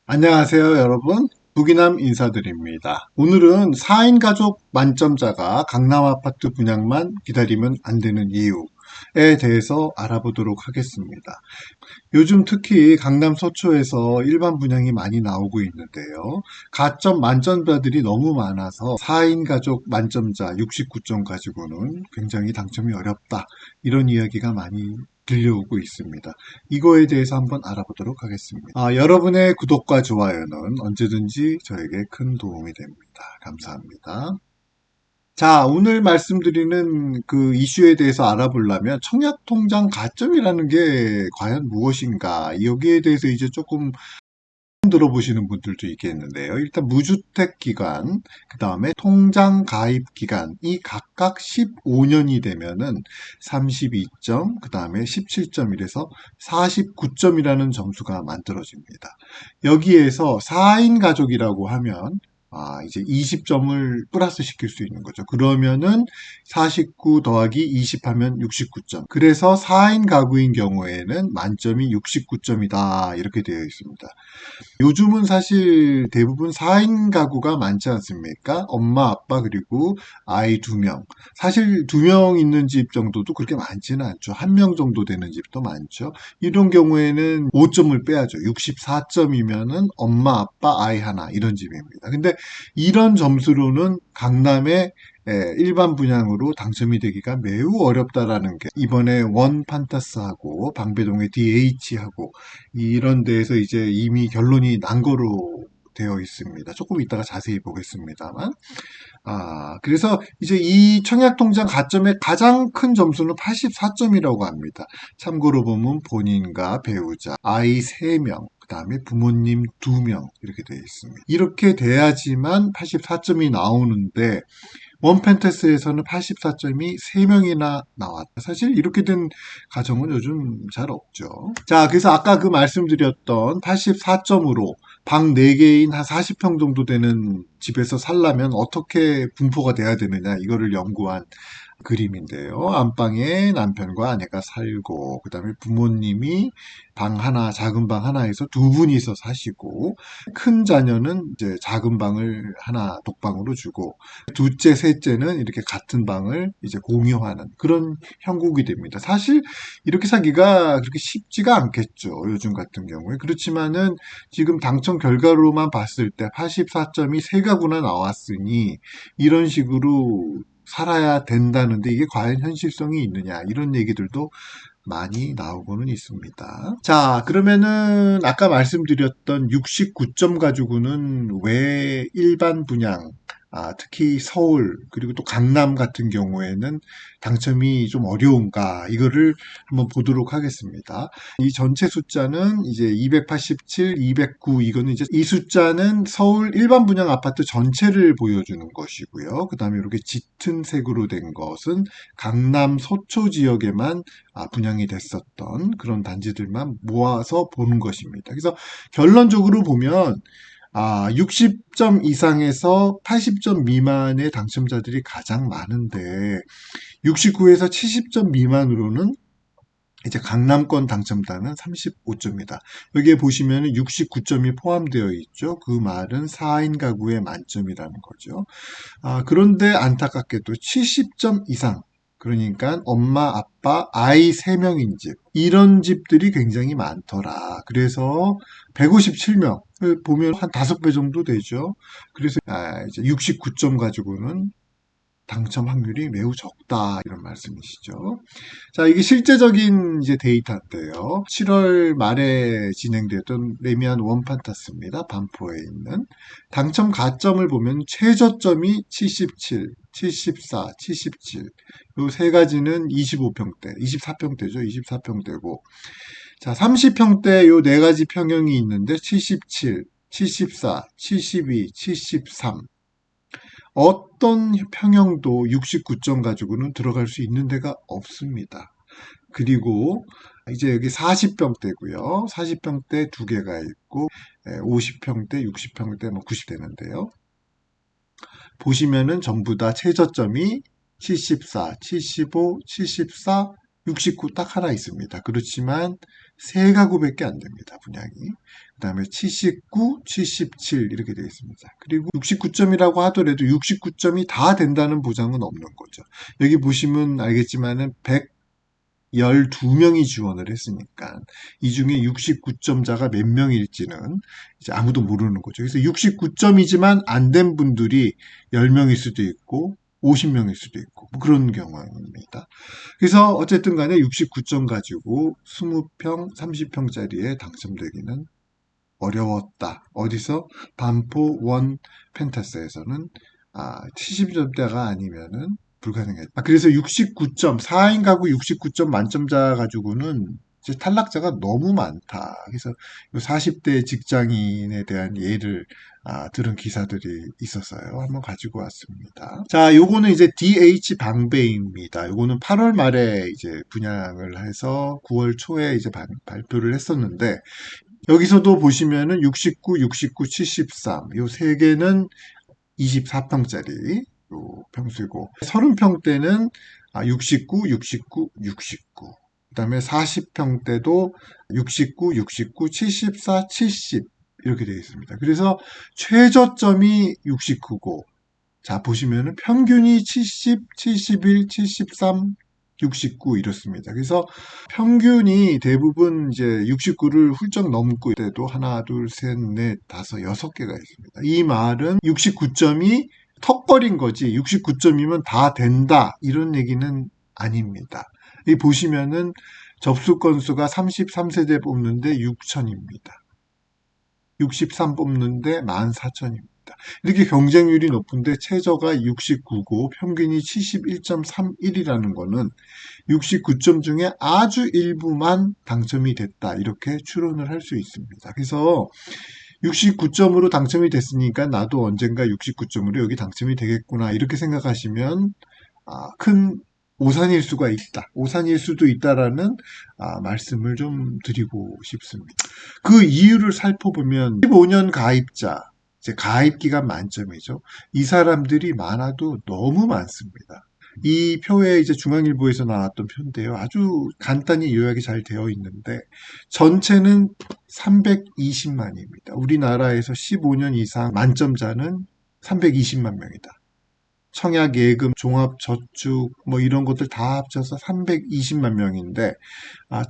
안녕하세요, 여러분. 부기남 인사드립니다. 오늘은 4인 가족 만점자가 강남 아파트 분양만 기다리면 안 되는 이유에 대해서 알아보도록 하겠습니다. 요즘 특히 강남 서초에서 일반 분양이 많이 나오고 있는데요. 가점 만점자들이 너무 많아서 4인 가족 만점자 69점 가지고는 굉장히 당첨이 어렵다. 이런 이야기가 많이 들려오고 있습니다. 이거에 대해서 한번 알아보도록 하겠습니다. 여러분의 구독과 좋아요는 언제든지 저에게 큰 도움이 됩니다. 감사합니다. 자, 오늘 말씀드리는 그 이슈에 대해서 알아보려면 청약통장 가점이라는 게 과연 무엇인가? 여기에 대해서 이제 조금 들어보시는 분들도 있겠는데요. 일단 무주택 기간, 그 다음에 통장 가입 기간이 각각 15년이 되면은 32점, 그 다음에 17점 이래서 49점이라는 점수가 만들어집니다. 여기에서 4인 가족이라고 하면 이제 20점을 플러스 시킬 수 있는 거죠. 그러면은 49 더하기 20 하면 69점. 그래서 4인 가구인 경우에는 만점이 69점이다. 이렇게 되어 있습니다. 요즘은 사실 대부분 4인 가구가 많지 않습니까? 엄마, 아빠, 그리고 아이 2명. 사실 2명 있는 집 정도도 그렇게 많지는 않죠. 1명 정도 되는 집도 많죠. 이런 경우에는 5점을 빼야죠. 64점이면은 엄마, 아빠, 아이 하나 이런 집입니다. 근데 이런 점수로는 강남에 일반 분양으로 당첨이 되기가 매우 어렵다라는 게 이번에 원 판타스하고 방배동의 DH하고 이런 데에서 이제 이미 결론이 난 거로 되어 있습니다. 조금 이따가 자세히 보겠습니다만. 그래서 이제 이 청약통장 가점의 가장 큰 점수는 84점이라고 합니다. 참고로 보면 본인과 배우자, 아이 3명, 그 다음에 부모님 2명 이렇게 되어 있습니다. 이렇게 돼야지만 84점이 나오는데 원펜테스에서는 84점이 3명이나 나왔다. 사실 이렇게 된 가정은 요즘 잘 없죠. 자, 그래서 아까 그 말씀드렸던 84점으로 방 4개인 한 40평 정도 되는 집에서 살려면 어떻게 분포가 돼야 되느냐, 이거를 연구한 그림인데요. 안방에 남편과 아내가 살고, 그 다음에 부모님이 방 하나, 작은 방 하나에서 두 분이서 사시고, 큰 자녀는 이제 작은 방을 하나 독방으로 주고, 둘째, 셋째는 이렇게 같은 방을 이제 공유하는 그런 형국이 됩니다. 사실 이렇게 사기가 그렇게 쉽지가 않겠죠. 요즘 같은 경우에. 그렇지만은 지금 당첨 결과로만 봤을 때 84점이 세 가구나 나왔으니 이런 식으로 살아야 된다는데 이게 과연 현실성이 있느냐 이런 얘기들도 많이 나오고는 있습니다. 자, 그러면은 아까 말씀드렸던 69점 가지고는 왜 일반 분양, 특히 서울 그리고 또 강남 같은 경우에는 당첨이 좀 어려운가 이거를 한번 보도록 하겠습니다. 이 전체 숫자는 이제 287, 209 이거는 이제 이 숫자는 서울 일반 분양 아파트 전체를 보여주는 것이고요. 그 다음에 이렇게 짙은 색으로 된 것은 강남 서초 지역에만 분양이 됐었던 그런 단지들만 모아서 보는 것입니다. 그래서 결론적으로 보면 60점 이상에서 80점 미만의 당첨자들이 가장 많은데 69에서 70점 미만으로는 이제 강남권 당첨자는 35점이다. 여기에 보시면 69점이 포함되어 있죠. 그 말은 4인 가구의 만점이라는 거죠. 그런데 안타깝게도 70점 이상, 그러니까 엄마, 아빠, 아이 3명인 집, 이런 집들이 굉장히 많더라. 그래서 157명을 보면 한 5배 정도 되죠. 그래서 이제 69점 가지고는 당첨 확률이 매우 적다 이런 말씀이시죠. 자, 이게 실제적인 이제 데이터인데요. 7월 말에 진행되었던 레미안 원판타스입니다. 반포에 있는 당첨 가점을 보면 최저점이 77, 74, 77. 요 세 가지는 25평대, 24평대죠. 24평대고. 자, 30평대 요 네 가지 평형이 있는데 77, 74, 72, 73. 어떤 평형도 69점 가지고는 들어갈 수 있는 데가 없습니다. 그리고 이제 여기 40평대고요. 40평대 두 개가 있고 50평대, 60평대, 90대는데요. 보시면은 전부 다 최저점이 74, 75, 74, 69 딱 하나 있습니다. 그렇지만 3가구밖에 안 됩니다. 분양이. 그 다음에 79, 77 이렇게 되어 있습니다. 그리고 69점이라고 하더라도 69점이 다 된다는 보장은 없는 거죠. 여기 보시면 알겠지만은 112명이 지원을 했으니까 이 중에 69점자가 몇 명일지는 이제 아무도 모르는 거죠. 그래서 69점이지만 안 된 분들이 10명일 수도 있고 50명일 수도 있고 뭐 그런 경우입니다. 그래서 어쨌든 간에 69점 가지고 20평, 30평짜리에 당첨되기는 어려웠다. 어디서? 반포 원 펜타스에서는 70점대가 아니면은 불가능했다. 그래서 69점, 4인 가구 69점 만점자 가지고는 이제 탈락자가 너무 많다. 그래서 40대 직장인에 대한 예를 들은 기사들이 있었어요. 한번 가지고 왔습니다. 자, 요거는 이제 DH 방배입니다. 요거는 8월 말에 이제 분양을 해서 9월 초에 이제 발표를 했었는데 여기서도 보시면은 69, 69, 73, 요 세 개는 24평짜리 요 평수이고 30평대는 69, 69, 69. 그다음에 40평대도 69, 69, 74, 70 이렇게 되어 있습니다. 그래서 최저점이 69고 자 보시면은 평균이 70, 71, 73, 69 이렇습니다. 그래서 평균이 대부분 이제 69를 훌쩍 넘고 때도 하나, 둘, 셋, 넷, 다섯, 6개가 있습니다. 이 말은 69점이 턱걸인 거지 69점이면 다 된다 이런 얘기는 아닙니다. 이 보시면은 접수 건수가 33세대 뽑는데 6천입니다. 63 뽑는데 14,000입니다. 이렇게 경쟁률이 높은데 최저가 69고 평균이 71.31이라는 거는 69점 중에 아주 일부만 당첨이 됐다. 이렇게 추론을 할 수 있습니다. 그래서 69점으로 당첨이 됐으니까 나도 언젠가 69점으로 여기 당첨이 되겠구나. 이렇게 생각하시면 큰 오산일 수가 있다. 오산일 수도 있다라는 말씀을 좀 드리고 싶습니다. 그 이유를 살펴보면 15년 가입자, 이제 가입 기간 만점이죠. 이 사람들이 많아도 너무 많습니다. 이 표에 이제 중앙일보에서 나왔던 표인데요. 아주 간단히 요약이 잘 되어 있는데 전체는 320만입니다. 우리나라에서 15년 이상 만점자는 320만 명이다. 청약, 예금, 종합저축 뭐 이런 것들 다 합쳐서 320만 명인데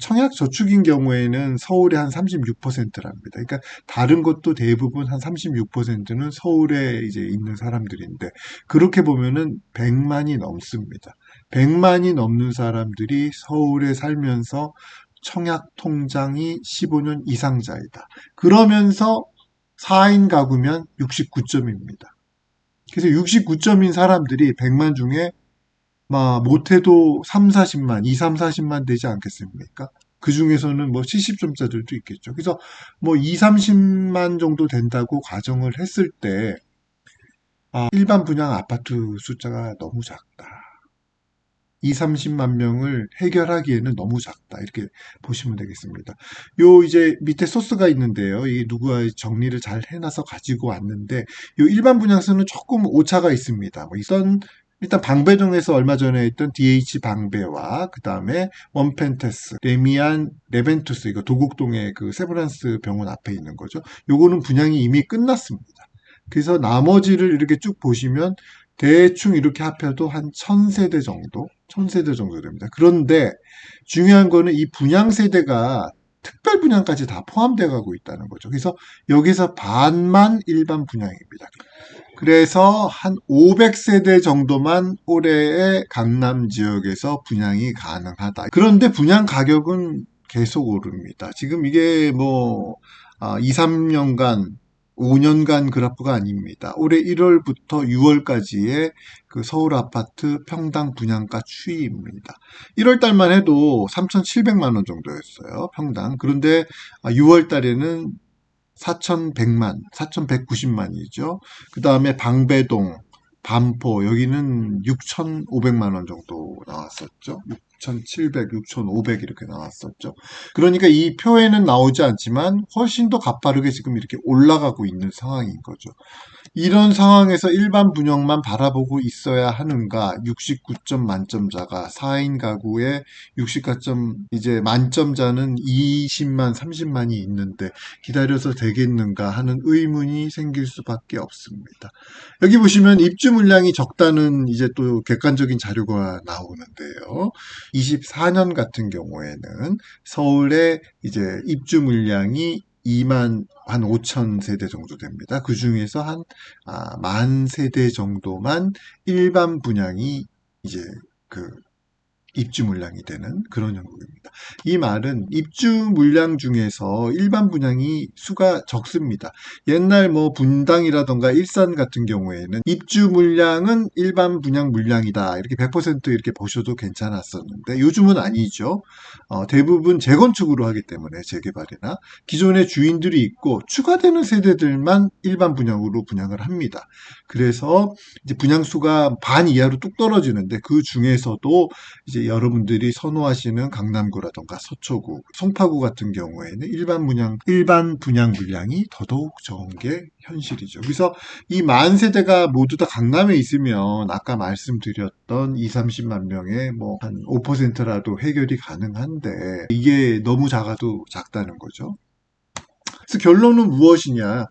청약 저축인 경우에는 서울의 한 36%랍니다. 그러니까 다른 것도 대부분 한 36%는 서울에 이제 있는 사람들인데 그렇게 보면은 100만이 넘습니다. 100만이 넘는 사람들이 서울에 살면서 청약 통장이 15년 이상자이다. 그러면서 4인 가구면 69점입니다. 그래서 69점인 사람들이 100만 중에 못해도 3, 40만, 2, 3, 40만 되지 않겠습니까? 그 중에서는 뭐 70점짜들도 있겠죠. 그래서 뭐 2, 30만 정도 된다고 가정을 했을 때 일반 분양 아파트 숫자가 너무 작다. 2, 30만 명을 해결하기에는 너무 작다. 이렇게 보시면 되겠습니다. 요 이제 밑에 소스가 있는데요. 이게 누가 정리를 잘 해놔서 가지고 왔는데 요 일반 분양소는 조금 오차가 있습니다. 뭐 일단 방배동에서 얼마 전에 했던 DH 방배와 그 다음에 원펜테스, 레미안, 레벤투스 이거 도곡동의 그 세브란스 병원 앞에 있는 거죠. 요거는 분양이 이미 끝났습니다. 그래서 나머지를 이렇게 쭉 보시면 대충 이렇게 합해도 한 1000세대 정도 됩니다. 그런데 중요한 거는 이 분양 세대가 특별 분양까지 다 포함되어 가고 있다는 거죠. 그래서 여기서 반만 일반 분양입니다. 그래서 한 500세대 정도만 올해의 강남 지역에서 분양이 가능하다. 그런데 분양 가격은 계속 오릅니다. 지금 이게 2, 3년간 5년간 그래프가 아닙니다. 올해 1월부터 6월까지의 그 서울 아파트 평당 분양가 추이입니다. 1월 달만 해도 3,700만 원 정도였어요. 평당. 그런데 6월 달에는 4,100만, 4,190만이죠. 그 다음에 방배동, 반포 여기는 6,500만 원 정도 나왔었죠. 6,700, 6,500 이렇게 나왔었죠. 그러니까 이 표에는 나오지 않지만 훨씬 더 가파르게 지금 이렇게 올라가고 있는 상황인 거죠. 이런 상황에서 일반 분양만 바라보고 있어야 하는가? 69점 만점자가 4인 가구에 64점 이제 만점자는 20만, 30만이 있는데 기다려서 되겠는가 하는 의문이 생길 수밖에 없습니다. 여기 보시면 입주 물량이 적다는 이제 또 객관적인 자료가 나오는데요. 24년 같은 경우에는 서울의 이제 입주 물량이 2만 한 5천 세대 정도 됩니다. 그 중에서 한 만 세대 정도만 일반 분양이 이제 그 입주 물량이 되는 그런 형국입니다. 이 말은 입주 물량 중에서 일반 분양이 수가 적습니다. 옛날 뭐 분당이라던가 일산 같은 경우에는 입주 물량은 일반 분양 물량이다. 이렇게 100% 이렇게 보셔도 괜찮았었는데 요즘은 아니죠. 대부분 재건축으로 하기 때문에 재개발이나 기존의 주인들이 있고 추가되는 세대들만 일반 분양으로 분양을 합니다. 그래서 이제 분양수가 반 이하로 뚝 떨어지는데 그 중에서도 이제 여러분들이 선호하시는 강남구라던가 서초구, 송파구 같은 경우에는 일반 분양 물량이 더더욱 적은 게 현실이죠. 그래서 이 만 세대가 모두 다 강남에 있으면 아까 말씀드렸던 2, 30만 명의 뭐 한 5%라도 해결이 가능한데 이게 너무 작아도 작다는 거죠. 그래서 결론은 무엇이냐?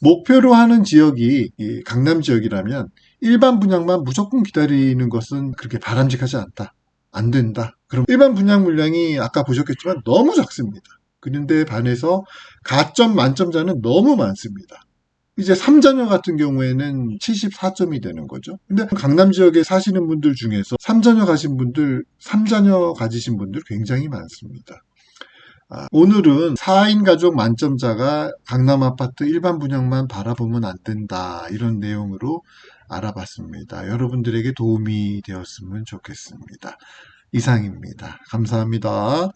목표로 하는 지역이 이 강남 지역이라면 일반 분양만 무조건 기다리는 것은 그렇게 바람직하지 않다. 안 된다. 그럼 일반 분양 물량이 아까 보셨겠지만 너무 작습니다. 그런데 반해서 가점 만점자는 너무 많습니다. 이제 3자녀 같은 경우에는 74점이 되는 거죠. 근데 강남 지역에 사시는 분들 중에서 3자녀 가지신 분들 굉장히 많습니다. 오늘은 4인 가족 만점자가 강남 아파트 일반 분양만 바라보면 안 된다. 이런 내용으로 알아봤습니다. 여러분들에게 도움이 되었으면 좋겠습니다. 이상입니다. 감사합니다.